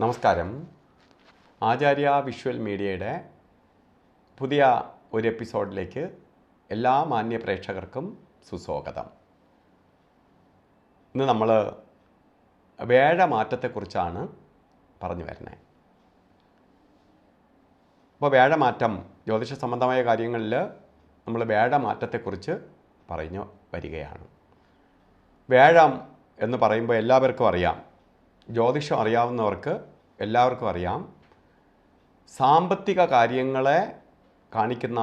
നമസ്കാരം. ആചാര്യ വിഷ്വൽ മീഡിയയുടെ പുതിയ ഒരു എപ്പിസോഡിലേക്ക് എല്ലാ മാന്യ പ്രേക്ഷകർക്കും സുസ്വാഗതം. ഇന്ന് നമ്മൾ വേഴമാറ്റത്തെക്കുറിച്ചാണ് പറഞ്ഞു വരുന്നത്. അപ്പോൾ വേഴമാറ്റം ജ്യോതിഷ സംബന്ധമായ കാര്യങ്ങളിൽ നമ്മൾ വേഴമാറ്റത്തെക്കുറിച്ച് പറഞ്ഞു വരികയാണ്. വേഴം എന്ന് പറയുമ്പോൾ എല്ലാവർക്കും അറിയാം, ജ്യോതിഷം അറിയാവുന്നവർക്ക് എല്ലാവർക്കും അറിയാം, സാമ്പത്തിക കാര്യങ്ങളെ കാണിക്കുന്ന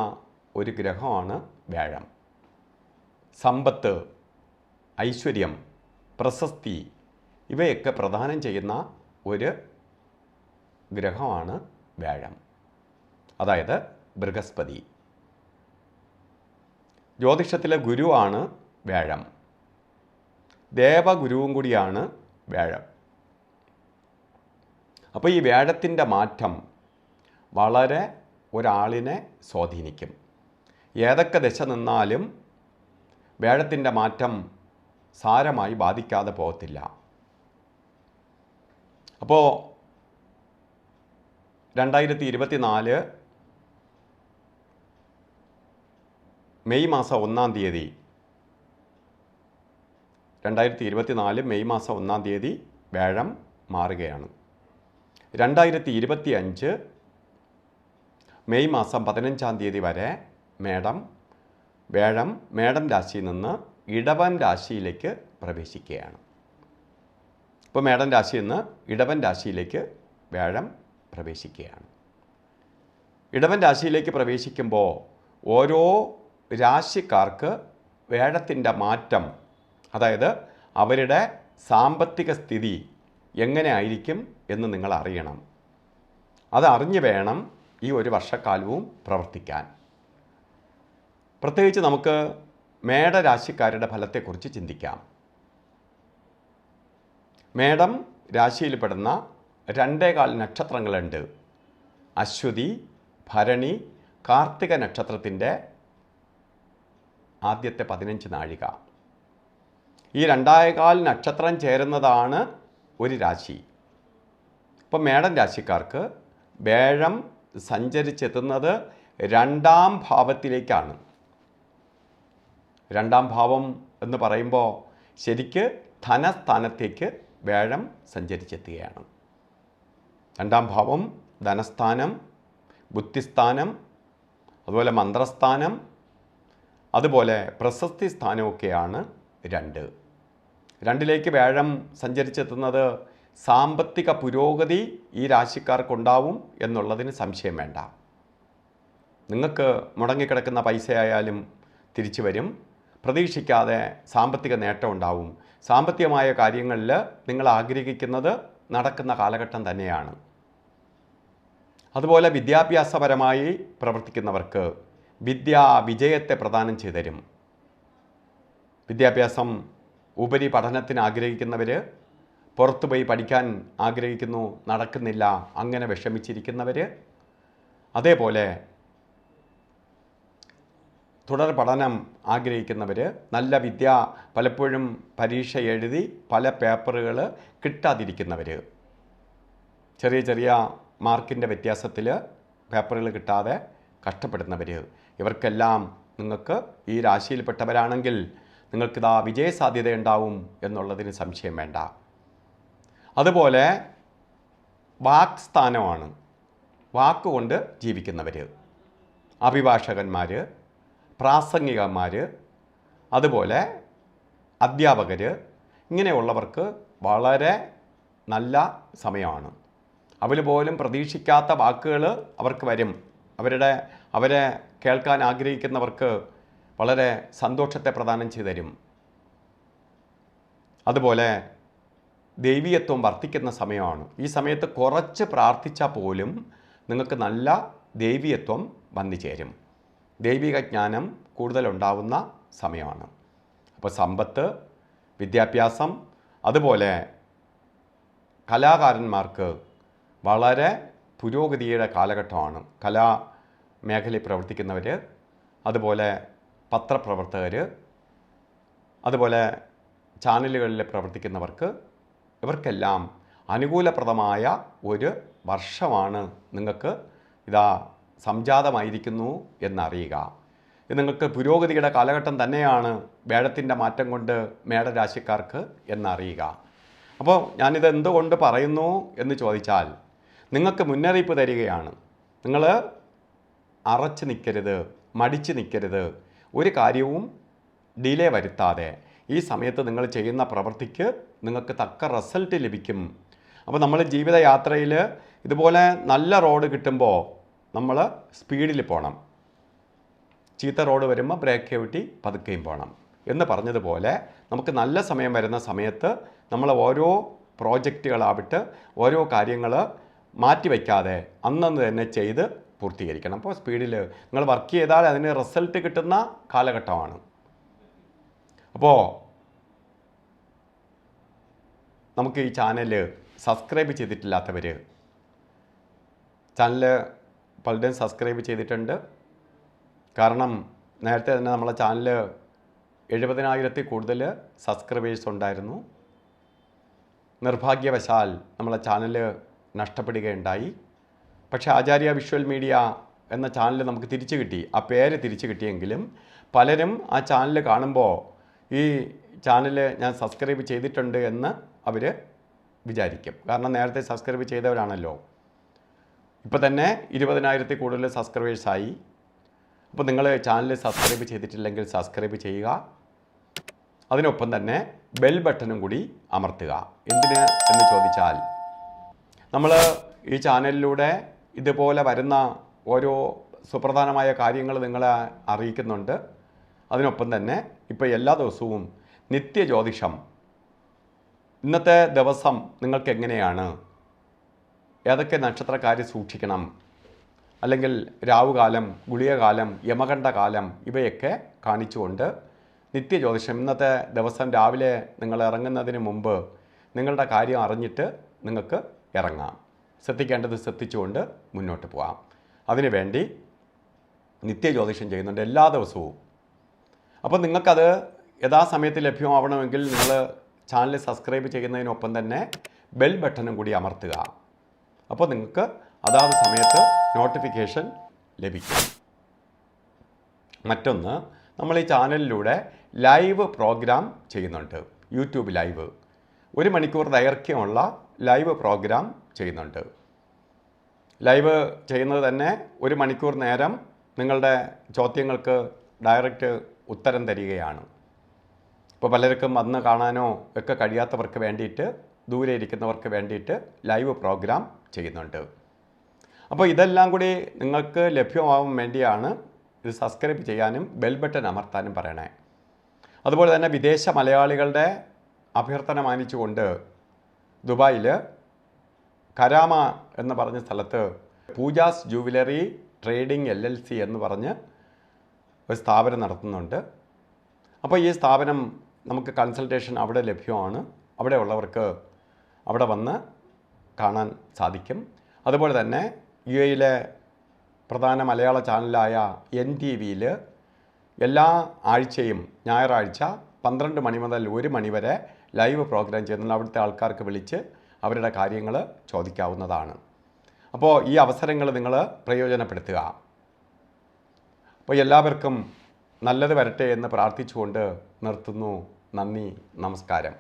ഒരു ഗ്രഹമാണ് വേഴം. സമ്പത്ത്, ഐശ്വര്യം, പ്രശസ്തി ഇവയൊക്കെ പ്രദാനം ചെയ്യുന്ന ഒരു ഗ്രഹമാണ് വേഴം, അതായത് ബൃഹസ്പതി. ജ്യോതിഷത്തിലെ ഗുരുവാണ് വേഴം, ദേവഗുരുവും കൂടിയാണ് വേഴം. അപ്പോൾ ഈ വേഴത്തിൻ്റെ മാറ്റം വളരെ ഒരാളിനെ സ്വാധീനിക്കും. ഏതൊക്കെ ദശ നിന്നാലും വേഴത്തിൻ്റെ മാറ്റം സാരമായി ബാധിക്കാതെ പോകത്തില്ല. അപ്പോൾ 2024 മെയ് മാസം 1-ാം തീയതി 2024 മെയ് മാസം 1-ാം തീയതി വേഴം മാറുകയാണ്. 2025 മെയ് മാസം 15-ാം തീയതി വരെ വേഴം മേടം രാശിയിൽ നിന്ന് ഇടവൻ രാശിയിലേക്ക് പ്രവേശിക്കുകയാണ്. ഇപ്പോൾ മേടം രാശിയിൽ നിന്ന് ഇടവൻ രാശിയിലേക്ക് വേഴം പ്രവേശിക്കുകയാണ്. ഇടവൻ രാശിയിലേക്ക് പ്രവേശിക്കുമ്പോൾ ഓരോ രാശിക്കാർക്ക് വേഴത്തിൻ്റെ മാറ്റം, അതായത് അവരുടെ സാമ്പത്തിക സ്ഥിതി എങ്ങനെ ആയിരിക്കും എന്ന് നിങ്ങൾ അറിയണം. അതറിഞ്ഞ് വേണം ഈ ഒരു വർഷക്കാലവും പ്രവർത്തിക്കാൻ. പ്രത്യേകിച്ച് നമുക്ക് മേടരാശിക്കാരുടെ ഫലത്തെക്കുറിച്ച് ചിന്തിക്കാം. മേടം രാശിയിൽപ്പെടുന്ന 2.25 നക്ഷത്രങ്ങളുണ്ട്. അശ്വതി, ഭരണി, കാർത്തിക നക്ഷത്രത്തിൻ്റെ ആദ്യത്തെ 15 നാഴിക. ഈ 2.25 നക്ഷത്രം ചേരുന്നതാണ് ഒരു രാശി. ഇപ്പം മേടം രാശിക്കാർക്ക് വേഴം സഞ്ചരിച്ചെത്തുന്നത് 2-ാം ഭാവത്തിലേക്കാണ്. 2-ാം ഭാവം എന്ന് പറയുമ്പോൾ ശരിക്ക് ധനസ്ഥാനത്തേക്ക് വേഴം സഞ്ചരിച്ചെത്തുകയാണ്. 2-ാം ഭാവം ധനസ്ഥാനം, ബുദ്ധിസ്ഥാനം, അതുപോലെ മന്ത്രസ്ഥാനം, അതുപോലെ പ്രശസ്തി സ്ഥാനമൊക്കെയാണ് 2. 2ലേക്ക് വേഴം സഞ്ചരിച്ചെത്തുന്നത് സാമ്പത്തിക പുരോഗതി ഈ രാശിക്കാർക്കുണ്ടാവും എന്നുള്ളതിന് സംശയം വേണ്ട. നിങ്ങൾക്ക് മുടങ്ങിക്കിടക്കുന്ന പൈസയായാലും തിരിച്ചു വരും. പ്രതീക്ഷിക്കാതെ സാമ്പത്തിക നേട്ടം ഉണ്ടാവും. സാമ്പത്തികമായ കാര്യങ്ങളിൽ നിങ്ങൾ ആഗ്രഹിക്കുന്നത് നടക്കുന്ന കാലഘട്ടം തന്നെയാണ്. അതുപോലെ വിദ്യാഭ്യാസപരമായി പ്രവർത്തിക്കുന്നവർക്ക് വിജയത്തെ പ്രദാനം ചെയ്തുതരും. വിദ്യാഭ്യാസം ഉപരി പഠനത്തിന് ആഗ്രഹിക്കുന്നവർ, പുറത്തുപോയി പഠിക്കാൻ ആഗ്രഹിക്കുന്നു, നടക്കുന്നില്ല, അങ്ങനെ വിഷമിച്ചിരിക്കുന്നവർ, അതേപോലെ തുടർ പഠനം ആഗ്രഹിക്കുന്നവർ, നല്ല പലപ്പോഴും പരീക്ഷ എഴുതി പല പേപ്പറുകൾ കിട്ടാതിരിക്കുന്നവർ, ചെറിയ മാർക്കിൻ്റെ വ്യത്യാസത്തിൽ പേപ്പറുകൾ കിട്ടാതെ കഷ്ടപ്പെടുന്നവർ, ഇവർക്കെല്ലാം നിങ്ങൾക്ക് ഈ രാശിയിൽപ്പെട്ടവരാണെങ്കിൽ നിങ്ങൾക്കിതാ വിജയസാധ്യതയുണ്ടാവും എന്നുള്ളതിന് സംശയം വേണ്ട. അതുപോലെ വാക്സ്ഥാനമാണ്, വാക്കുകൊണ്ട് ജീവിക്കുന്നവർ, അഭിഭാഷകന്മാർ, പ്രാസംഗികന്മാർ, അതുപോലെ അധ്യാപകർ, ഇങ്ങനെയുള്ളവർക്ക് വളരെ നല്ല സമയമാണ്. അവർ പോലും പ്രതീക്ഷിക്കാത്ത വാക്കുകൾ അവർക്ക് വരും. അവരെ കേൾക്കാൻ ആഗ്രഹിക്കുന്നവർക്ക് വളരെ സന്തോഷത്തെ പ്രദാനം ചെയ്തു തരും. അതുപോലെ ദൈവീയത്വം വർദ്ധിക്കുന്ന സമയമാണ്. ഈ സമയത്ത് കുറച്ച് പ്രാർത്ഥിച്ചാൽ പോലും നിങ്ങൾക്ക് നല്ല ദൈവീയത്വം വന്നു ചേരും. ദൈവിക ജ്ഞാനം കൂടുതലുണ്ടാവുന്ന സമയമാണ്. അപ്പോൾ സമ്പത്ത്, വിദ്യാഭ്യാസം, അതുപോലെ കലാകാരന്മാർക്ക് വളരെ പുരോഗതിയുടെ കാലഘട്ടമാണ്. കലാമേഖലയിൽ പ്രവർത്തിക്കുന്നവർ, അതുപോലെ പത്രപ്രവർത്തകർ, അതുപോലെ ചാനലുകളിൽ പ്രവർത്തിക്കുന്നവർക്ക് ഇവർക്കെല്ലാം അനുകൂലപ്രദമായ ഒരു വർഷമാണ് നിങ്ങൾക്ക് ഇതാ സംജാതമായിരിക്കുന്നു എന്നറിയുക. ഇത് നിങ്ങൾക്ക് പുരോഗതിയുടെ കാലഘട്ടം തന്നെയാണ് വേഴത്തിൻ്റെ മാറ്റം കൊണ്ട് മേടരാശിക്കാർക്ക് എന്നറിയുക. അപ്പോൾ ഞാനിത് എന്തുകൊണ്ട് പറയുന്നു എന്ന് ചോദിച്ചാൽ, നിങ്ങൾക്ക് മുന്നറിയിപ്പ് തരികയാണ്. നിങ്ങൾ അറച്ചു നിൽക്കരുത്, മടിച്ച് നിൽക്കരുത്. ഒരു കാര്യവും ഡിലേ വരുത്താതെ ഈ സമയത്ത് നിങ്ങൾ ചെയ്യുന്ന പ്രവൃത്തിക്ക് നിങ്ങൾക്ക് തക്ക റിസൾട്ട് ലഭിക്കും. അപ്പോൾ നമ്മൾ ജീവിതയാത്രയിൽ ഇതുപോലെ നല്ല റോഡ് കിട്ടുമ്പോൾ നമ്മൾ സ്പീഡിൽ പോകണം. ചീത്ത റോഡ് വരുമ്പോൾ ബ്രേക്ക് ചവിട്ടി പതുക്കെയും പോകണം എന്ന് പറഞ്ഞതുപോലെ, നമുക്ക് നല്ല സമയം വരുന്ന സമയത്ത് നമ്മൾ ഓരോ പ്രോജക്റ്റുകളാവിട്ട് ഓരോ കാര്യങ്ങൾ മാറ്റിവെക്കാതെ അന്നന്ന് തന്നെ ചെയ്ത് പൂർത്തീകരിക്കണം. അപ്പോൾ സ്പീഡിൽ നിങ്ങൾ വർക്ക് ചെയ്താൽ അതിന് റിസൾട്ട് കിട്ടുന്ന കാലഘട്ടമാണ്. അപ്പോൾ നമുക്ക് ഈ ചാനൽ സബ്സ്ക്രൈബ് ചെയ്തിട്ടില്ലാത്തവർ ചാനൽ പലരും സബ്സ്ക്രൈബ് ചെയ്തിട്ടുണ്ട്. കാരണം നേരത്തെ തന്നെ നമ്മളെ ചാനൽ 70,000 കൂടുതൽ സബ്സ്ക്രൈബേഴ്സ് ഉണ്ടായിരുന്നു. നിർഭാഗ്യവശാൽ നമ്മളെ ചാനൽ നഷ്ടപ്പെടുകയുണ്ടായി. പക്ഷേ ആചാര്യ വിഷ്വൽ മീഡിയ എന്ന ചാനൽ നമുക്ക് തിരിച്ചു കിട്ടി. ആ പേര് തിരിച്ചു കിട്ടിയെങ്കിലും പലരും ആ ചാനൽ കാണുമ്പോൾ ഈ ചാനൽ ഞാൻ സബ്സ്ക്രൈബ് ചെയ്തിട്ടുണ്ട് എന്ന് അവർ വിചാരിക്കും. കാരണം നേരത്തെ സബ്സ്ക്രൈബ് ചെയ്തവരാണല്ലോ. ഇപ്പോൾ തന്നെ 20,000 കൂടുതൽ സബ്സ്ക്രൈബേഴ്സായി. അപ്പോൾ നിങ്ങൾ ചാനൽ സബ്സ്ക്രൈബ് ചെയ്തിട്ടില്ലെങ്കിൽ സബ്സ്ക്രൈബ് ചെയ്യുക. അതിനൊപ്പം തന്നെ ബെൽ ബട്ടണും കൂടി അമർത്തുക. എന്തിന് എന്ന് ചോദിച്ചാൽ, നമ്മൾ ഈ ചാനലിലൂടെ ഇതുപോലെ വരുന്ന ഓരോ സുപ്രധാനമായ കാര്യങ്ങൾ നിങ്ങളെ അറിയിക്കുന്നുണ്ട്. അതിനൊപ്പം തന്നെ ഇപ്പോൾ എല്ലാ ദിവസവും നിത്യജ്യോതിഷം, ഇന്നത്തെ ദിവസം നിങ്ങൾക്ക് എങ്ങനെയാണ്, ഏതൊക്കെ നക്ഷത്രക്കാർ സൂക്ഷിക്കണം, അല്ലെങ്കിൽ രാവുകാലം, ഗുളികകാലം, യമകണ്ഠകാലം ഇവയൊക്കെ കാണിച്ചുകൊണ്ട് നിത്യജ്യോതിഷം, ഇന്നത്തെ ദിവസം രാവിലെ നിങ്ങൾ ഇറങ്ങുന്നതിന് മുമ്പ് നിങ്ങളുടെ കാര്യം അറിഞ്ഞിട്ട് നിങ്ങൾക്ക് ഇറങ്ങാം. ശ്രദ്ധിക്കേണ്ടത് ശ്രദ്ധിച്ചുകൊണ്ട് മുന്നോട്ട് പോകാം. അതിനുവേണ്ടി നിത്യജ്യോതിഷം ചെയ്യുന്നുണ്ട് എല്ലാ ദിവസവും. അപ്പോൾ നിങ്ങൾക്കത് യഥാസമയത്ത് ലഭ്യമാവണമെങ്കിൽ നിങ്ങൾ ചാനൽ സബ്സ്ക്രൈബ് ചെയ്യുന്നതിനൊപ്പം തന്നെ ബെൽ ബട്ടണും കൂടി അമർത്തുക. അപ്പോൾ നിങ്ങൾക്ക് അതാത് സമയത്ത് നോട്ടിഫിക്കേഷൻ ലഭിക്കും. മറ്റൊന്ന്, നമ്മൾ ഈ ചാനലിലൂടെ ലൈവ് പ്രോഗ്രാം ചെയ്യുന്നുണ്ട്. യൂട്യൂബ് ലൈവ് 1 മണിക്കൂർ ദൈർഘ്യമുള്ള ലൈവ് പ്രോഗ്രാം ചെയ്യുന്നുണ്ട്. ലൈവ് ചെയ്യുന്നത് തന്നെ 1 മണിക്കൂർ നേരം നിങ്ങളുടെ ചോദ്യങ്ങൾക്ക് ഡയറക്റ്റ് ഉത്തരം തരികയാണ്. ഇപ്പോൾ പലർക്കും വന്ന് കാണാനോ ഒക്കെ കഴിയാത്തവർക്ക് വേണ്ടിയിട്ട്, ദൂരെ ഇരിക്കുന്നവർക്ക് വേണ്ടിയിട്ട് ലൈവ് പ്രോഗ്രാം ചെയ്യുന്നുണ്ട്. അപ്പോൾ ഇതെല്ലാം കൂടി നിങ്ങൾക്ക് ലഭ്യമാവാൻ വേണ്ടിയാണ് ഇത് സബ്സ്ക്രൈബ് ചെയ്യാനും ബെൽ ബട്ടൺ അമർത്താനും പറയണേ. അതുപോലെ തന്നെ വിദേശ മലയാളികളുടെ അഭ്യർത്ഥന മാനിച്ചുകൊണ്ട് ദുബായിൽ കരാമ എന്ന് പറഞ്ഞ സ്ഥലത്ത് പൂജാസ് ജുവലറി ട്രേഡിംഗ് LLC എന്ന് പറഞ്ഞ് ഒരു സ്ഥാപനം നടത്തുന്നുണ്ട്. അപ്പോൾ ഈ സ്ഥാപനം നമുക്ക് കൺസൾട്ടേഷൻ അവിടെ ലഭ്യമാണ്. അവിടെ ഉള്ളവർക്ക് അവിടെ വന്ന് കാണാൻ സാധിക്കും. അതുപോലെ തന്നെ UAE പ്രധാന മലയാള ചാനലായ NTVയിൽ എല്ലാ ആഴ്ചയും ഞായറാഴ്ച 12 മണി മുതൽ 1 മണി വരെ ലൈവ് പ്രോഗ്രാം ചെയ്യുന്നുണ്ട്. അവിടുത്തെ ആൾക്കാർക്ക് വിളിച്ച് അവരുടെ കാര്യങ്ങൾ ചോദിക്കാവുന്നതാണ്. അപ്പോൾ ഈ അവസരങ്ങൾ നിങ്ങൾ പ്രയോജനപ്പെടുത്തുക. അപ്പോൾ എല്ലാവർക്കും നല്ലത് വരട്ടെ എന്ന് പ്രാർത്ഥിച്ചുകൊണ്ട് നിർത്തുന്നു. നന്ദി, നമസ്കാരം.